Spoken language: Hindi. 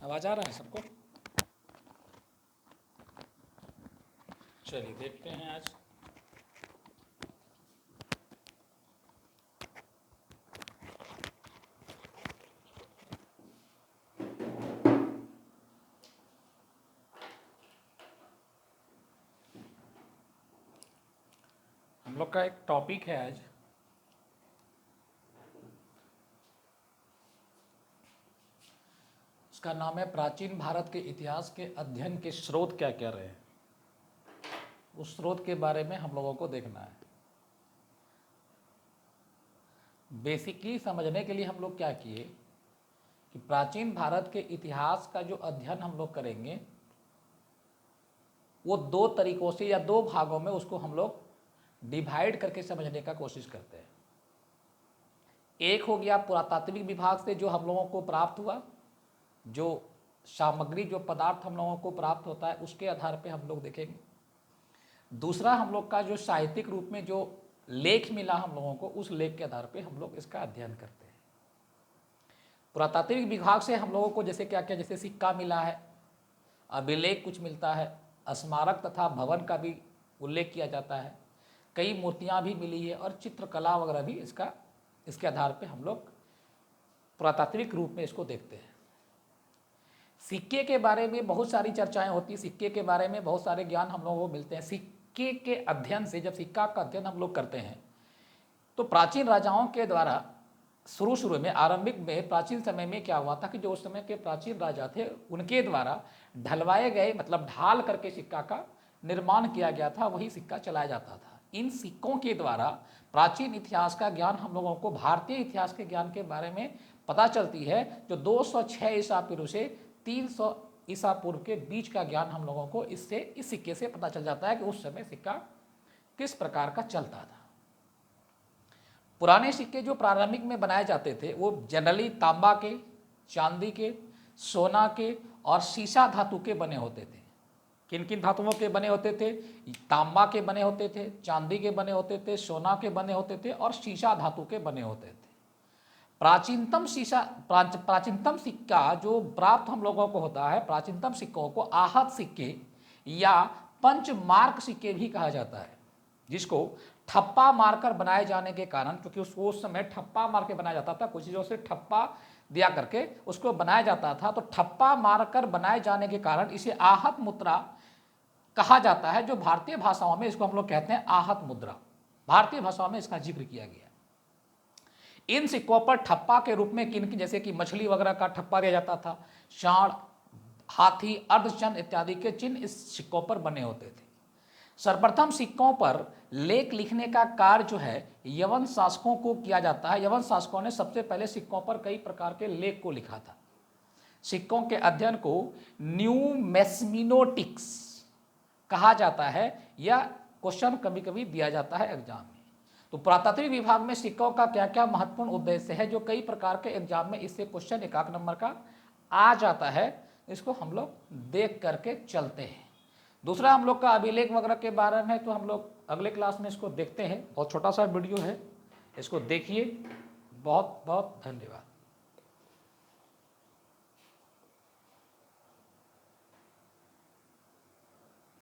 आवाज आ रहा है सबको? चलिए देखते हैं आज। हम लोग का एक टॉपिक है आज, उसका नाम है प्राचीन भारत के इतिहास के अध्ययन के स्रोत क्या क्या रहे हैं। उस स्रोत के बारे में हम लोगों को देखना है। बेसिकली समझने के लिए हम लोग क्या किए कि प्राचीन भारत के इतिहास का जो अध्ययन हम लोग करेंगे वो दो तरीकों से या दो भागों में उसको हम लोग डिवाइड करके समझने का कोशिश करते हैं। एक हो गया पुरातात्विक विभाग से जो हम लोगों को प्राप्त हुआ, जो सामग्री जो पदार्थ हम लोगों को प्राप्त होता है उसके आधार पे हम लोग देखेंगे। दूसरा हम लोग का जो साहित्यिक रूप में जो लेख मिला हम लोगों को, उस लेख के आधार पे हम लोग इसका अध्ययन करते हैं। पुरातात्विक विभाग से हम लोगों को जैसे क्या क्या, जैसे सिक्का मिला है, अभिलेख कुछ मिलता है, स्मारक तथा भवन का भी उल्लेख किया जाता है, कई मूर्तियाँ भी मिली है और चित्रकला वगैरह भी इसके आधार पे हम लोग पुरातात्विक रूप में इसको देखते हैं। सिक्के के बारे में बहुत सारी चर्चाएं होती, सिक्के के बारे में बहुत सारे ज्ञान हम लोगों को मिलते हैं। सिक्के के अध्ययन से, जब सिक्का का अध्ययन हम लोग करते हैं तो प्राचीन राजाओं के द्वारा शुरू में आरंभिक में प्राचीन समय में क्या हुआ था कि जो उस समय के प्राचीन राजा थे उनके द्वारा ढलवाए गए, मतलब ढाल करके सिक्का का निर्माण किया गया था, वही सिक्का चलाया जाता था। इन सिक्कों के द्वारा प्राचीन इतिहास का ज्ञान हम लोगों को, भारतीय इतिहास के ज्ञान के बारे में पता चलती है। जो 206 ईसा पूर्व से 300 ईसा पूर्व के बीच का ज्ञान हम लोगों को इस सिक्के से पता चल जाता है कि उस समय सिक्का किस प्रकार का चलता था। पुराने सिक्के जो प्रारंभिक में बनाए जाते थे वो जनरली तांबा के, चांदी के, सोना के और सीसा धातु के बने होते थे। किन किन धातुओं के बने होते थे? तांबा के बने होते थे, चांदी के बने होते थे, सोना के बने होते थे और सीसा धातु के बने होते थे। प्राचीनतम सिक्का जो प्राप्त हम लोगों को होता है, प्राचीनतम सिक्कों को आहत सिक्के या पंचमार्क सिक्के भी कहा जाता है, जिसको ठप्पा मारकर बनाए जाने के कारण, क्योंकि उस समय ठप्पा मार के बनाया जाता था, कुछ चीज़ों से ठप्पा दिया करके उसको बनाया जाता था, तो ठप्पा मारकर बनाए जाने के कारण इसे आहत मुद्रा कहा जाता है। जो भारतीय भाषाओं में इसको हम लोग कहते हैं आहत मुद्रा, भारतीय भाषाओं में इसका जिक्र किया गया। इन सिक्कों पर ठप्पा के रूप में किन, जैसे कि मछली वगैरह का ठप्पा दिया जाता था, सांड, हाथी, अर्धचंद्र इत्यादि के चिन्ह इस सिक्कों पर बने होते थे। सर्वप्रथम सिक्कों पर लेख लिखने का कार्य जो है यवन शासकों को किया जाता है। यवन शासकों ने सबसे पहले सिक्कों पर कई प्रकार के लेख को लिखा था। सिक्कों के अध्ययन को न्यूमेस्मिनोटिक्स कहा जाता है, या क्वेश्चन कभी कभी दिया जाता है एग्जाम में। तो पुरातात्विक विभाग में सिक्कों का क्या क्या महत्वपूर्ण उद्देश्य है, जो कई प्रकार के एग्जाम में इससे क्वेश्चन 1 नंबर का आ जाता है, इसको हम लोग देख करके चलते हैं। दूसरा हम लोग का अभिलेख वगैरह के बारे में तो हम लोग अगले क्लास में इसको देखते हैं। बहुत छोटा सा वीडियो है, इसको देखिए। बहुत बहुत धन्यवाद।